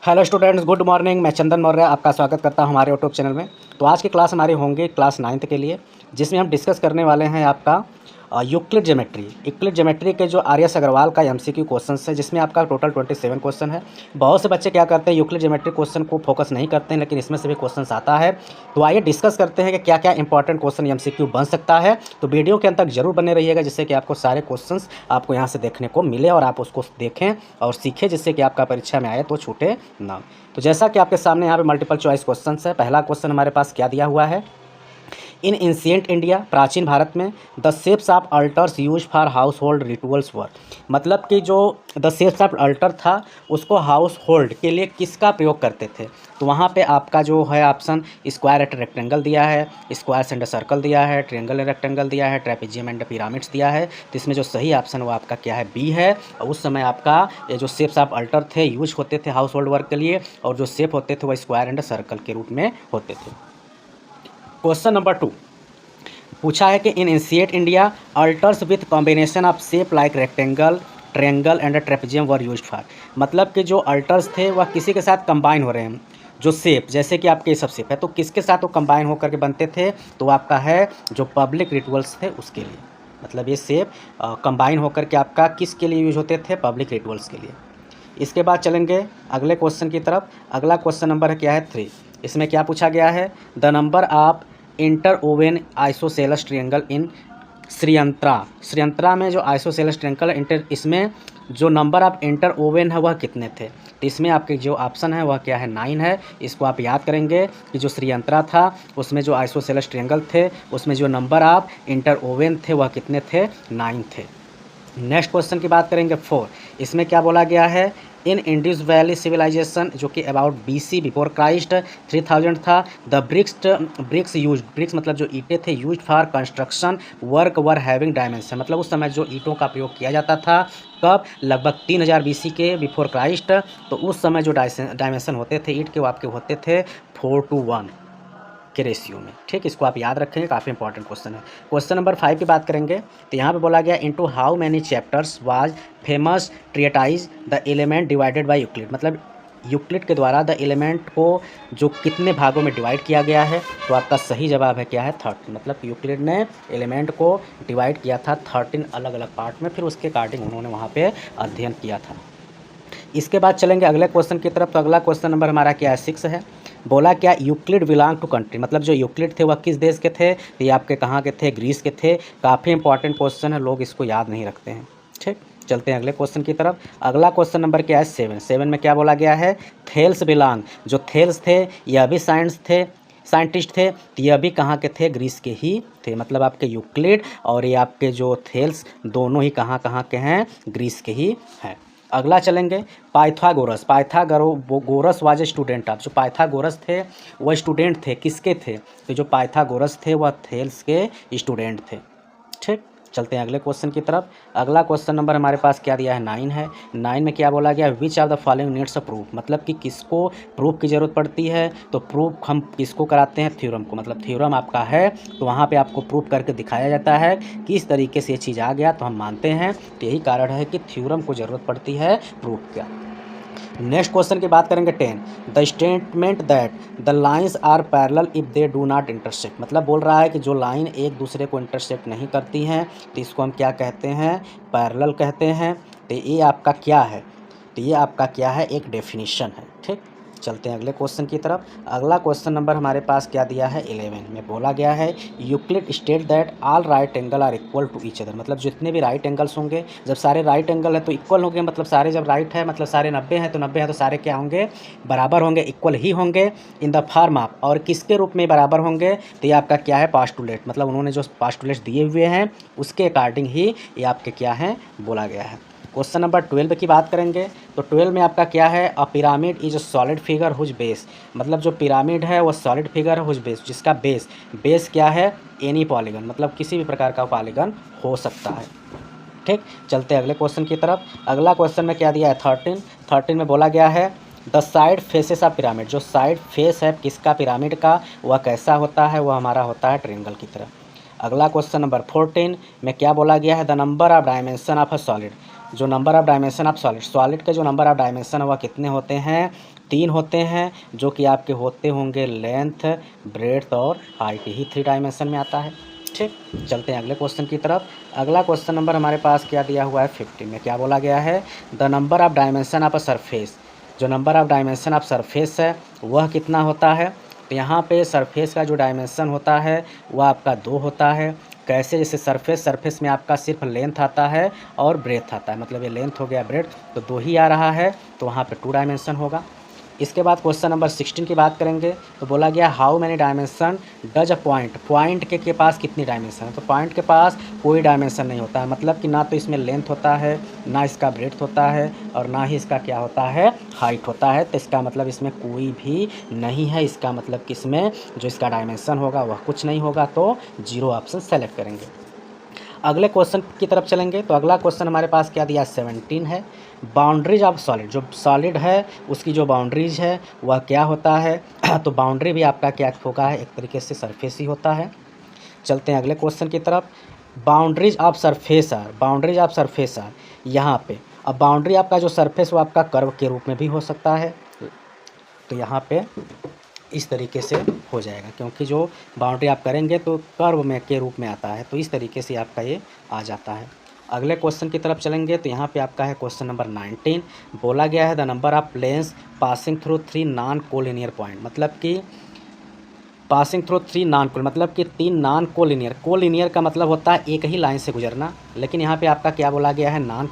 Hello students, good morning. मैं चंदन मौर्य आपका स्वागत करता हूं हमारे यूट्यूब चैनल में। तो आज की क्लास हमारी होंगे क्लास 9th के लिए, जिसमें हम डिस्कस करने वाले हैं आपका यूक्लिड ज्योमेट्री के जो आर एस अग्रवाल का एमसीक्यू क्वेश्चन है, जिसमें आपका टोटल 27 क्वेश्चन है। बहुत से बच्चे क्या करते हैं, यूक्लिड ज्योमेट्री क्वेश्चन को फोकस नहीं करते हैं, लेकिन इसमें से भी क्वेश्चन आता है। तो आइए डिस्कस करते हैं कि क्या क्या इंपॉर्टेंट क्वेश्चन एमसीक्यू बन सकता है। तो वीडियो के अंत तक जरूर बने रहिएगा, जिससे कि आपको सारे क्वेश्चन आपको यहाँ से देखने को मिले और आप उसको देखें और सीखें, जिससे कि आपका परीक्षा में आए तो छूटे ना। तो जैसा कि आपके सामने यहाँ पे मल्टीपल चॉइस क्वेश्चन है। पहला क्वेश्चन हमारे पास क्या दिया हुआ है, इन एंशिएंट इंडिया, प्राचीन भारत में, the shapes of altars use for household rituals were. मतलब कि जो द शेप्स ऑफ अल्टर था उसको हाउस होल्ड के लिए किसका प्रयोग करते थे। तो वहाँ पे आपका जो है ऑप्शन स्क्वायर एंड रेक्टेंगल दिया है, स्क्वायर एंड सर्कल दिया है, ट्रायंगल एंड रेक्टेंगल दिया है, ट्रेपेजियम एंड पिरामिड्स दिया है। तो इसमें जो सही ऑप्शन वो आपका क्या है, बी है। और उस समय आपका ये जो शेप्स ऑफ अल्टर थे यूज होते थे हाउस होल्ड वर्क के लिए, और जो शेप होते थे वो स्क्वायर एंड सर्कल के रूप में होते थे। क्वेश्चन नंबर 2 पूछा है कि इन ancient India altars with combination of shape like rectangle, triangle and trapezium were used for. मतलब कि जो अल्टर्स थे वह किसी के साथ कंबाइन हो रहे हैं। जो शेप, जैसे कि आपके ये सब शेप है, तो किसके साथ वो कंबाइन होकर के बनते थे, तो आपका है जो पब्लिक रिचुअल्स थे उसके लिए। मतलब ये शेप कंबाइन होकर के आपका किसके लिए यूज होते थे, पब्लिक रिचुअल्स के लिए। इसके बाद चलेंगे अगले क्वेश्चन की तरफ। अगला क्वेश्चन नंबर है क्या है 3। इसमें क्या पूछा गया है, the number of interwoven isosceles triangle in Sriyantra में जो आइसोसेलस ट्रायंगल इंटर, इसमें जो नंबर ऑफ इंटरओवेन है वह कितने थे। तो इसमें आपके जो ऑप्शन है वह क्या है, 9 है। इसको आप याद करेंगे कि जो श्रीयंत्रा था उसमें जो आइसोसेलस ट्रायंगल थे उसमें जो नंबर ऑफ इंटरओवेन थे वह कितने थे, 9 थे। नेक्स्ट क्वेश्चन की बात करेंगे 4। इसमें क्या बोला गया है, इन इंडस वैली सिविलाइजेशन जो कि अबाउट BC बिफोर क्राइस्ट 3000 था, द ब्रिक्स मतलब जो ईंटें थे used for construction work were having dimension. मतलब उस समय जो ईंटों का प्रयोग किया जाता था कब, लगभग 3000 BC के बिफोर क्राइस्ट। तो उस समय जो डायमेंशन होते थे ईंट के, वो आपके होते थे 4:1 के रेशियो में। ठीक, इसको आप याद रखेंगे, काफ़ी इंपॉर्टेंट क्वेश्चन है। क्वेश्चन नंबर 5 की बात करेंगे तो यहाँ पे बोला गया, into how many chapters was famous treatise the element divided by Euclid. मतलब यूक्लिड के द्वारा द एलिमेंट को जो कितने भागों में डिवाइड किया गया है। तो आपका सही जवाब है क्या है, 13। मतलब यूक्लिड ने एलिमेंट को डिवाइड किया था 13 अलग अलग पार्ट में, फिर उसके अकॉर्डिंग उन्होंने वहाँ पर अध्ययन किया था। इसके बाद चलेंगे अगले क्वेश्चन की तरफ। तो अगला क्वेश्चन नंबर हमारा क्या है, 6 है। बोला क्या, यूक्लिड बिलोंग टू कंट्री। मतलब जो यूक्लिड थे वह किस देश के थे, ये आपके कहाँ के थे, ग्रीस के थे। काफ़ी इंपॉर्टेंट क्वेश्चन है, लोग इसको याद नहीं रखते हैं। ठीक, चलते हैं अगले क्वेश्चन की तरफ। अगला क्वेश्चन नंबर क्या है, 7 में क्या बोला गया है, थेल्स बिलोंग। जो थेल्स थे यह भी साइंटिस्ट थे, तो यह भी कहाँ के थे, ग्रीस के ही थे। मतलब आपके यूक्लिड और ये आपके जो थेल्स दोनों ही कहाँ के हैं, ग्रीस के ही हैं। अगला चलेंगे Pythagoras was a student of. जो पाइथागोरस थे वह स्टूडेंट थे, किसके थे, तो जो पाइथागोरस थे वह थेल्स के स्टूडेंट थे। ठीक, चलते हैं अगले क्वेश्चन की तरफ। अगला क्वेश्चन नंबर हमारे पास क्या दिया है, 9 है। 9 में क्या बोला गया, विच of the following needs a proof. मतलब कि किसको प्रूफ की ज़रूरत पड़ती है, तो प्रूफ हम किसको कराते हैं, थ्योरम को। मतलब थ्योरम आपका है तो वहाँ पे आपको प्रूफ करके दिखाया जाता है कि इस तरीके से ये चीज़ आ गया तो हम मानते हैं। तो यही कारण है कि थ्योरम को ज़रूरत पड़ती है प्रूफ का। नेक्स्ट क्वेश्चन की बात करेंगे 10, the statement that the lines are parallel if they do not intersect. मतलब बोल रहा है कि जो लाइन एक दूसरे को इंटरसेक्ट नहीं करती हैं तो इसको हम क्या कहते हैं, पैरेलल कहते हैं। तो ये आपका क्या है, तो ये आपका क्या है, एक डेफिनेशन है। ठीक, चलते हैं अगले क्वेश्चन की तरफ। अगला क्वेश्चन नंबर हमारे पास क्या दिया है, 11 में बोला गया है, Euclid state that all right angle are equal to each other. मतलब जितने भी राइट एंगल्स होंगे, जब सारे राइट एंगल है तो इक्वल होंगे। मतलब सारे जब राइट है मतलब सारे 90 हैं, तो 90 है तो सारे क्या होंगे, बराबर होंगे, इक्वल ही होंगे इन द फॉर्म ऑफ। और किसके रूप में बराबर होंगे, तो ये आपका क्या है, पास्टुलेट। मतलब उन्होंने जो पास्टुलेट्स दिए हुए हैं उसके अकॉर्डिंग ही ये आपके क्या है, बोला गया है। क्वेश्चन नंबर 12 की बात करेंगे तो 12 में आपका क्या है, a pyramid is a solid figure whose base. मतलब जो पिरामिड है वो सॉलिड फिगर है हुज बेस, जिसका बेस क्या है, एनी पॉलीगन। मतलब किसी भी प्रकार का पॉलीगन हो सकता है। ठीक, चलते हैं अगले क्वेश्चन की तरफ। अगला क्वेश्चन में क्या दिया है, 13 में बोला गया है, the side faces of pyramid. जो साइड फेस है किसका, पिरामिड का, वह कैसा होता है, वह हमारा होता है ट्रायंगल की तरह। अगला क्वेश्चन नंबर 14 में क्या बोला गया है, the number of dimension of a solid. जो number of dimension of solid के जो नंबर ऑफ डायमेंशन है वह कितने होते हैं, तीन होते हैं जो कि आपके होते होंगे लेंथ, ब्रेड्थ और हाइट, ही 3 डायमेंशन में आता है। ठीक, चलते हैं अगले क्वेश्चन की तरफ। अगला क्वेश्चन नंबर हमारे पास क्या दिया हुआ है 15 में। क्या बोला गया है, the number of dimension of a surface, जो number of dimension of surface है वह कितना होता है। तो यहाँ पे सरफेस का जो डायमेंशन होता है वह आपका 2 होता है। कैसे, जैसे सरफेस में आपका सिर्फ लेंथ आता है और ब्रेथ आता है, मतलब ये लेंथ हो गया ब्रेथ, तो 2 ही आ रहा है, तो वहाँ पे 2 डायमेंशन होगा। इसके बाद क्वेश्चन नंबर 16 की बात करेंगे तो बोला गया how many dimension does a point, point के पास कितनी डायमेंशन है। तो पॉइंट के पास कोई डायमेंशन नहीं होता है, मतलब कि ना तो इसमें लेंथ होता है, ना इसका ब्रेड्थ होता है, और ना ही इसका क्या होता है, हाइट होता है। तो इसका मतलब इसमें कोई भी नहीं है। इसका मतलब कि इसमें जो इसका डायमेंशन होगा वह कुछ नहीं होगा, तो 0 ऑप्शन सेलेक्ट करेंगे। अगले क्वेश्चन की तरफ चलेंगे तो अगला क्वेश्चन हमारे पास क्या दिया 17 है, बाउंड्रीज ऑफ सॉलिड, जो सॉलिड है उसकी जो बाउंड्रीज है वह क्या होता है। तो बाउंड्री भी आपका क्या होगा है, एक तरीके से सरफेस ही होता है। चलते हैं अगले क्वेश्चन की तरफ। Boundaries of surface are, boundaries of surface are, यहाँ पे अब बाउंड्री आपका जो सरफेस वो आपका कर्व के रूप में भी हो सकता है। तो यहाँ पे इस तरीके से हो जाएगा, क्योंकि जो बाउंड्री आप करेंगे तो कर्व में के रूप में आता है, तो इस तरीके से आपका ये आ जाता है। अगले क्वेश्चन की तरफ चलेंगे तो यहाँ पे आपका है क्वेश्चन नंबर 19। बोला गया है the number of planes passing through 3 non collinear point, मतलब कि पासिंग थ्रू 3 नॉन कोल, मतलब कि 3 नॉन कोलिनियर, कोलिनियर का मतलब होता है एक ही लाइन से गुजरना, लेकिन यहाँ पे आपका क्या बोला गया है नॉन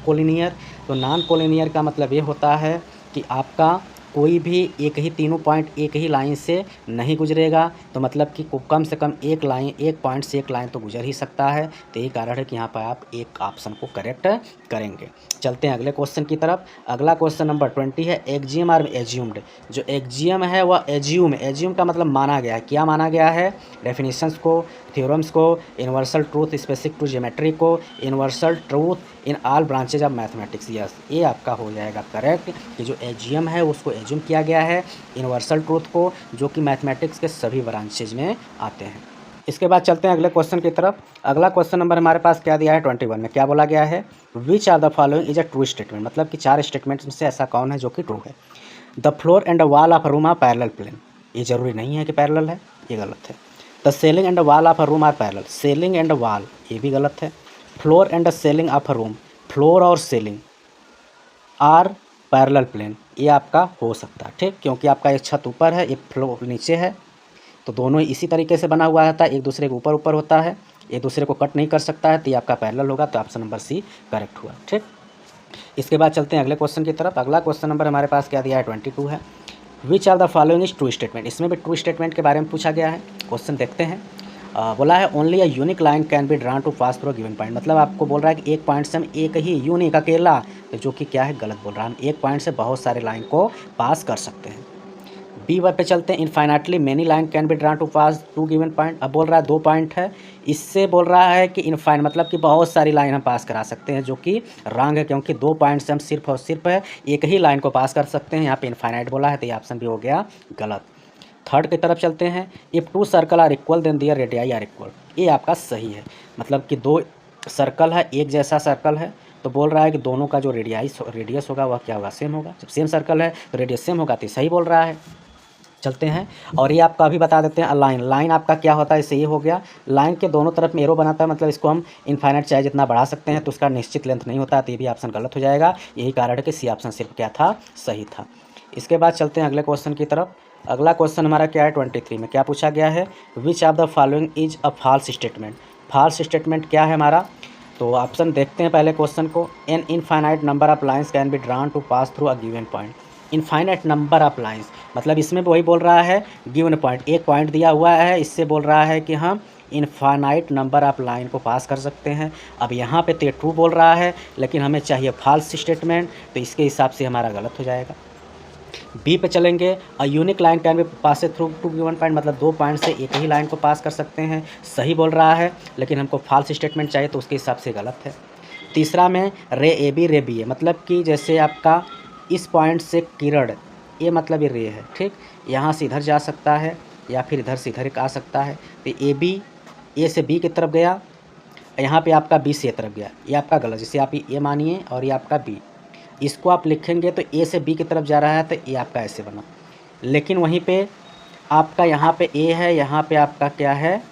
कोलिनियर। तो नॉन कोलिनियर का मतलब ये होता है कि आपका कोई भी एक ही तीनों पॉइंट एक ही लाइन से नहीं गुजरेगा, तो मतलब कि कम से कम एक लाइन, एक पॉइंट से एक लाइन तो गुजर ही सकता है। तो यही कारण है कि यहाँ पर आप एक ऑप्शन को करेक्ट करेंगे। चलते हैं अगले क्वेश्चन की तरफ। अगला क्वेश्चन नंबर 20 है एक्जियम और एज्यूम्ड, जो एक्जियम है वह एज्यूम, एज्यूम का मतलब माना गया है। क्या माना गया है, डेफिनेशंस को, थ्योरम्स को, universal truth specific to geometry को, universal truth in all branches of mathematics. Yes, ये आपका हो जाएगा करेक्ट कि जो एजियम है उसको एज्यूम किया गया है, यूनिवर्सल ट्रूथ को, जो कि मैथमेटिक्स के सभी ब्रांचेज में आते हैं। इसके बाद चलते हैं अगले क्वेश्चन की तरफ। अगला क्वेश्चन नंबर हमारे पास क्या दिया है 21 में। क्या बोला गया है, which are the following is a true statement, मतलब कि 4 स्टेटमेंट्स में से ऐसा कौन है जो कि ट्रू है। The floor and the wall of a room are parallel plane, ये जरूरी नहीं है कि पैरेलल है, ये गलत है। The ceiling and the wall of a room are parallel, ceiling and wall ये भी गलत है। Floor and the ceiling of a room, floor और सेलिंग आर पैरेलल प्लेन, ये आपका हो सकता है। ठीक, क्योंकि आपका एक छत ऊपर है, एक फ्लोर नीचे है, तो दोनों इसी तरीके से बना हुआ रहता है, एक दूसरे के ऊपर ऊपर होता है, एक दूसरे को कट नहीं कर सकता है, तो ये आपका पैरेलल होगा। तो ऑप्शन नंबर सी करेक्ट हुआ। ठीक, इसके बाद चलते हैं अगले क्वेश्चन की तरफ। अगला क्वेश्चन नंबर हमारे पास क्या दिया है 22 है, which are the following is true statement, इसमें भी ट्रू स्टेटमेंट के बारे में पूछा गया है। क्वेश्चन देखते हैं। बोला है only a unique line can be drawn to pass through given point, मतलब आपको बोल रहा है कि एक पॉइंट से हम एक ही यूनिक अकेला, तो जो कि क्या है गलत बोल रहा है, हम एक पॉइंट से बहुत सारे लाइन को पास कर सकते हैं। बी वर्ड पे चलते हैं, infinitely many line can be drawn to pass to given point, अब बोल रहा है 2 पॉइंट है, इससे बोल रहा है कि इनफाइन मतलब कि बहुत सारी लाइन हम पास करा सकते हैं, जो कि रॉन्ग है, क्योंकि 2 पॉइंट से हम सिर्फ और सिर्फ एक ही लाइन को पास कर सकते हैं। यहाँ पे इनफाइनाइट बोला है, तो ये ऑप्शन भी हो गया गलत। थर्ड की तरफ चलते हैं, if 2 circle are equal then their radii are equal, ये आपका सही है, मतलब कि 2 सर्कल है, एक जैसा सर्कल है, तो बोल रहा है कि दोनों का जो रेडियस होगा वह क्या होगा, सेम होगा। जब सेम सर्कल है तो रेडियस सेम होगा, तो सही बोल रहा है। चलते हैं, और ये आपका अभी बता देते हैं लाइन, लाइन आपका क्या होता है, इससे ये हो गया, लाइन के दोनों तरफ में एरो बनाता है, मतलब इसको हम इनफाइनाइट चाहे जितना बढ़ा सकते हैं, तो उसका निश्चित लेंथ नहीं होता, तो ये भी ऑप्शन गलत हो जाएगा। यही कारण है कि सी ऑप्शन सिर्फ क्या था, सही था। इसके बाद चलते हैं अगले क्वेश्चन की तरफ। अगला क्वेश्चन हमारा क्या है 23 में। क्या पूछा गया है, which of the following is a false statement, false statement क्या है हमारा। तो ऑप्शन देखते हैं पहले क्वेश्चन को, an infinite number of lines can be drawn to pass through a given point, infinite number of lines, मतलब इसमें वही बोल रहा है गिवन पॉइंट, एक पॉइंट दिया हुआ है, इससे बोल रहा है कि हम इनफाइनाइट नंबर ऑफ लाइन को पास कर सकते हैं। अब यहाँ पे तो ट्रू बोल रहा है, लेकिन हमें चाहिए फॉल्स स्टेटमेंट, तो इसके हिसाब से हमारा गलत हो जाएगा। बी पे चलेंगे, a unique line can be pass through two given point, मतलब 2 पॉइंट से एक ही लाइन को पास कर सकते हैं, सही बोल रहा है, लेकिन हमको फॉल्स स्टेटमेंट चाहिए, तो उसके हिसाब से गलत है। तीसरा में रे ए बी रे बी है, मतलब कि जैसे आपका इस पॉइंट से किरण, ये मतलब ये रे है, ठीक, यहाँ से इधर जा सकता है या फिर इधर से इधर आ सकता है, तो ए बी, ए से बी की तरफ गया, यहाँ पे आपका बी से ए तरफ गया, ये आपका गलत, जैसे आप ये मानिए और ये आपका बी, इसको आप लिखेंगे तो ए से बी की तरफ जा रहा है तो ए आपका ऐसे बना, लेकिन वहीं पे आपका यहाँ पे ए है, यहाँ पे आपका क्या है,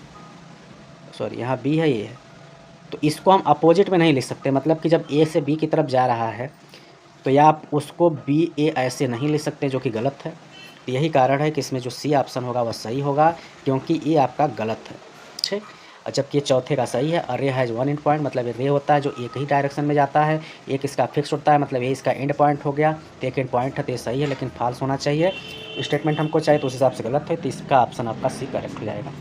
सॉरी यहाँ बी है, ये है, तो इसको हम अपोजिट में नहीं लिख सकते। मतलब कि जब ए से बी की तरफ जा रहा है तो या आप उसको बी ए ऐसे नहीं लिख सकते, जो कि गलत है। तो यही कारण है कि इसमें जो सी ऑप्शन होगा वह सही होगा, क्योंकि ये आपका गलत है। ठीक, और जबकि चौथे का सही है। अरे हैज़ वन एंड पॉइंट, मतलब ये रे होता है जो एक ही डायरेक्शन में जाता है, एक इसका फिक्स होता है, मतलब ये इसका एंड पॉइंट हो गया, तो एक एंड पॉइंट है तो ये सही है, लेकिन फॉल्स होना चाहिए। स्टेटमेंट हमको चाहिए तो उस हिसाब से गलत है, तो इसका ऑप्शन आपका सी करेक्ट हो जाएगा।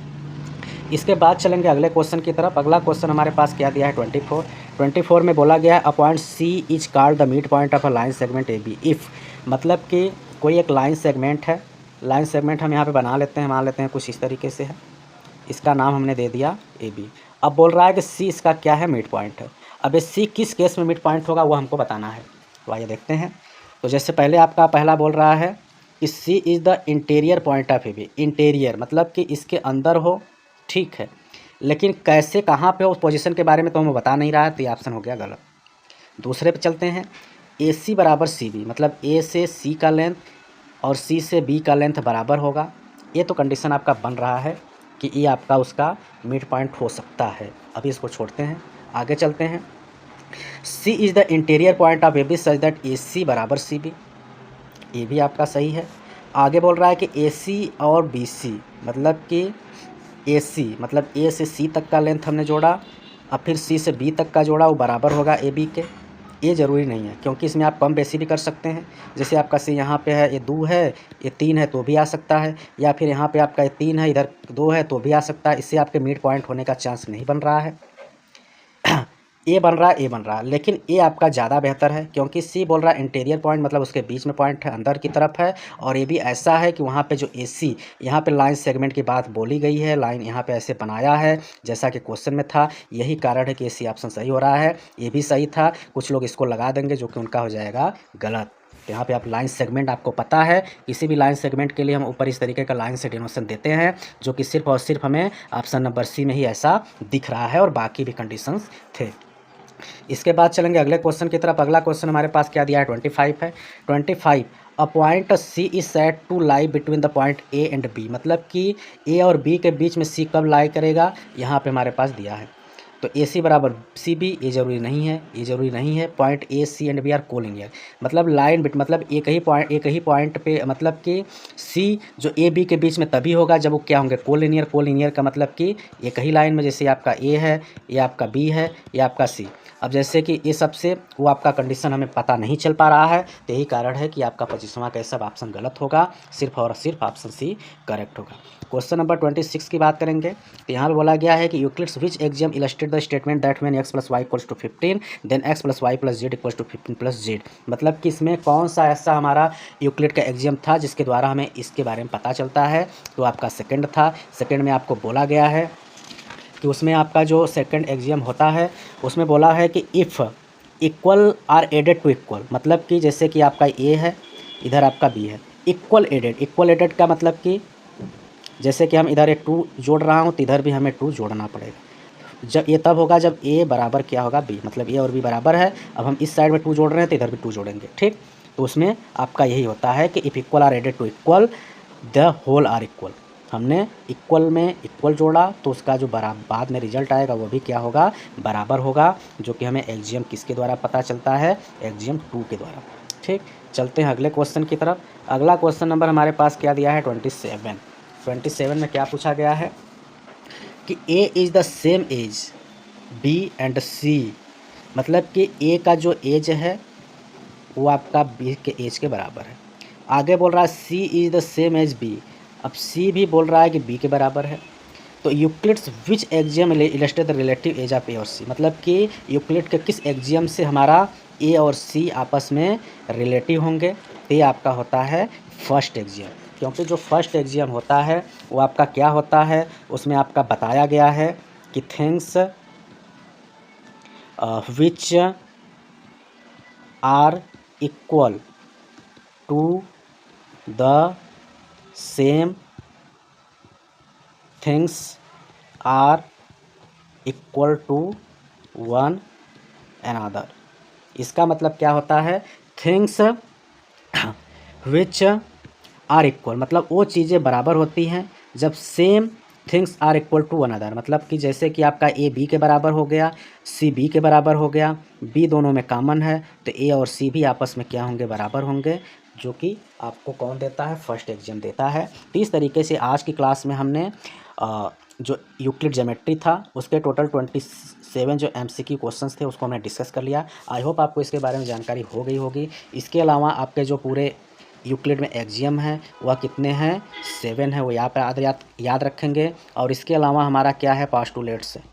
इसके बाद चलेंगे अगले क्वेश्चन की तरफ। अगला क्वेश्चन हमारे पास क्या दिया है 24 में बोला गया है a point C is called the mid point of a line segment A B if, मतलब कि कोई एक लाइन सेगमेंट है, लाइन सेगमेंट हम यहाँ पे बना लेते हैं, मान लेते हैं कुछ इस तरीके से है, इसका नाम हमने दे दिया ए बी। अब बोल रहा है कि सी इसका क्या है, मिड पॉइंट है। अब ये सी किस केस में मिड पॉइंट होगा वो हमको बताना है, तो आइए देखते हैं। तो जैसे पहले आपका पहला बोल रहा है कि C is the interior point of A B, interior मतलब कि इसके अंदर हो, ठीक है, लेकिन कैसे कहाँ पे हो उस पोजीशन के बारे में तो हमें बता नहीं रहा है, तो ये ऑप्शन हो गया गलत। दूसरे पे चलते हैं, ए सी बराबर सी बी, मतलब ए से सी का लेंथ और सी से बी का लेंथ बराबर होगा। ये तो कंडीशन आपका बन रहा है कि ये आपका उसका मिड पॉइंट हो सकता है। अभी इसको छोड़ते हैं, आगे चलते हैं। C is the interior point of A B such that A C बराबर सी बी, ये भी आपका सही है। आगे बोल रहा है कि ए सी और बी सी, मतलब कि ए सी मतलब ए से सी तक का लेंथ हमने जोड़ा, अब फिर सी से बी तक का जोड़ा, वो बराबर होगा ए बी के। ये ज़रूरी नहीं है, क्योंकि इसमें आप कम बेसी भी कर सकते हैं। जैसे आपका सी यहाँ पे है, ये 2 है, ये 3 है तो भी आ सकता है, या फिर यहाँ पे आपका ये 3 है, इधर 2 है तो भी आ सकता है। इससे आपके मिड पॉइंट होने का चांस नहीं बन रहा है। ए बन रहा है, ए बन रहा है, लेकिन ए आपका ज़्यादा बेहतर है, क्योंकि सी बोल रहा है इंटीरियर पॉइंट, मतलब उसके बीच में पॉइंट है, अंदर की तरफ है। और ये भी ऐसा है कि वहाँ पे जो ए सी, यहाँ पे लाइन सेगमेंट की बात बोली गई है, लाइन यहाँ पे ऐसे बनाया है जैसा कि क्वेश्चन में था। यही कारण है कि ए सी ऑप्शन सही हो रहा है। ये भी सही था, कुछ लोग इसको लगा देंगे जो कि उनका हो जाएगा गलत। तो यहाँ पे आप लाइन सेगमेंट आपको पता है, किसी भी लाइन सेगमेंट के लिए हम ऊपर इस तरीके का लाइन से डिनोशन देते हैं, जो कि सिर्फ और सिर्फ हमें ऑप्शन नंबर सी में ही ऐसा दिख रहा है, और बाकी भी कंडीशंस थे। इसके बाद चलेंगे अगले क्वेश्चन की तरफ। अगला क्वेश्चन हमारे पास क्या दिया है 25 है। 25 a point C is said to lie between the point A and B, मतलब कि ए और बी के बीच में सी कब लाई करेगा, यहाँ पे हमारे पास दिया है। तो ए सी बराबर सी बी, ये जरूरी नहीं है, ये जरूरी नहीं है। Point A C and B are collinear, मतलब लाइन बिट मतलब एक ही पॉइंट पे, मतलब कि सी जो ए बी के बीच में तभी होगा जब वो क्या होंगे, कोलिनियर। कोलिनियर का मतलब कि एक ही लाइन में, जैसे आपका ए है, ये आपका बी है, ये आपका सी। अब जैसे कि ये सबसे वो आपका कंडीशन हमें पता नहीं चल पा रहा है, तो यही कारण है कि आपका 25वां का सब ऑप्शन गलत होगा, सिर्फ और सिर्फ ऑप्शन सी करेक्ट होगा। क्वेश्चन नंबर 26 की बात करेंगे, तो यहाँ बोला गया है कि Euclid's which axiom illustrate the statement that when x + y = 15 then x + y + z = 15 + z, मतलब कि इसमें कौन सा ऐसा हमारा यूक्लिड का एक्सियम था जिसके द्वारा हमें इसके बारे में पता चलता है। तो आपका सेकंड था। सेकंड में आपको बोला गया है कि उसमें आपका जो सेकंड एक्सियम होता है उसमें बोला है कि if equal are added to equal, मतलब कि जैसे कि आपका ए है, इधर आपका बी है, इक्वल एडेड का मतलब कि जैसे कि हम इधर एक 2 जोड़ रहा हूँ तो इधर भी हमें 2 जोड़ना पड़ेगा। जब ये तब होगा जब ए बराबर क्या होगा, बी, मतलब ए और बी बराबर है। अब हम इस साइड में 2 जोड़ रहे हैं तो इधर भी 2 जोड़ेंगे, ठीक। तो उसमें आपका यही होता है कि if equal are added to equal the whole are equal. हमने इक्वल में इक्वल जोड़ा तो उसका जो बाद में रिजल्ट आएगा वो भी क्या होगा, बराबर होगा, जो कि हमें एक्सियम किसके द्वारा पता चलता है, एक्सियम 2 के द्वारा, ठीक। चलते हैं अगले क्वेश्चन की तरफ। अगला क्वेश्चन नंबर हमारे पास क्या दिया है 27 में क्या पूछा गया है कि A is the same as B and C, मतलब कि ए का जो एज है वो आपका बी के एज के बराबर है। आगे बोल रहा है C is the same as B, अब सी भी बोल रहा है कि बी के बराबर है। तो Euclid's which axiom illustrate the relative age of A और सी, मतलब कि यूक्लिड के किस एक्सियम से हमारा ए और सी आपस में रिलेटिव होंगे, तो ये आपका होता है फर्स्ट एक्सियम। क्योंकि जो फर्स्ट एक्सियम होता है वो आपका क्या होता है, उसमें आपका बताया गया है कि things which are equal to the same things are equal to one another. इसका मतलब क्या होता है, थिंग्स विच आर इक्वल, मतलब वो चीज़ें बराबर होती हैं जब same things are equal to one other, मतलब कि जैसे कि आपका ए बी के बराबर हो गया, सी बी के बराबर हो गया, बी दोनों में कॉमन है तो ए और सी भी आपस में क्या होंगे, बराबर होंगे, जो कि आपको कौन देता है, फर्स्ट एग्जाम देता है। तो इस तरीके से आज की क्लास में हमने जो यूक्लिड ज्योमेट्री था उसके टोटल 27 जो MCQ क्वेश्चंस थे उसको हमने डिस्कस कर लिया। आई होप आपको इसके बारे में जानकारी हो गई होगी। इसके अलावा आपके जो पूरे यूक्लिड में एक्जियम है वह कितने हैं, 7 है, वो यहाँ पर याद रखेंगे। और इसके अलावा हमारा क्या है, पास्टुलेट्स है।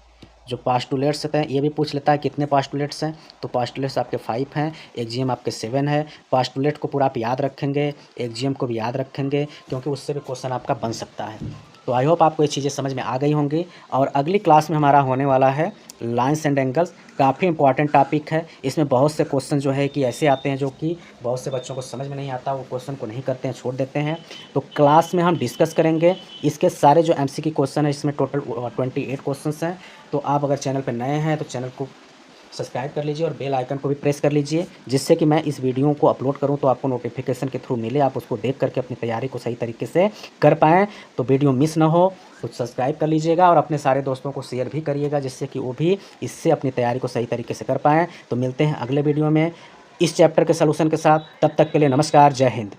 जो पास्टुलेट्स हैं ये भी पूछ लेता है कितने पास्टुलेट्स हैं, तो पास्टुलेट्स आपके 5 हैं, एक्जियम आपके 7 है। पास्टुलेट को पूरा आप याद रखेंगे, एक्जियम को भी याद रखेंगे, क्योंकि उससे भी क्वेश्चन आपका बन सकता है। तो आई होप आपको ये चीज़ें समझ में आ गई होंगी। और अगली क्लास में हमारा होने वाला है लाइन्स एंड एंगल्स, काफ़ी इंपॉर्टेंट टॉपिक है। इसमें बहुत से क्वेश्चन जो है कि ऐसे आते हैं जो कि बहुत से बच्चों को समझ में नहीं आता, वो क्वेश्चन को नहीं करते हैं, छोड़ देते हैं। तो क्लास में हम डिस्कस करेंगे इसके सारे जो MCQ क्वेश्चन है, इसमें टोटल 28 क्वेश्चन हैं। तो आप अगर चैनल पर नए हैं तो चैनल को सब्सक्राइब कर लीजिए और बेल आइकन को भी प्रेस कर लीजिए, जिससे कि मैं इस वीडियो को अपलोड करूं तो आपको नोटिफिकेशन के थ्रू मिले, आप उसको देख करके अपनी तैयारी को सही तरीके से कर पाएँ। तो वीडियो मिस ना हो तो सब्सक्राइब कर लीजिएगा और अपने सारे दोस्तों को शेयर भी करिएगा, जिससे कि वो भी इससे अपनी तैयारी को सही तरीके से कर पाएँ। तो मिलते हैं अगले वीडियो में इस चैप्टर के सलूशन के साथ। तब तक के लिए नमस्कार, जय हिंद।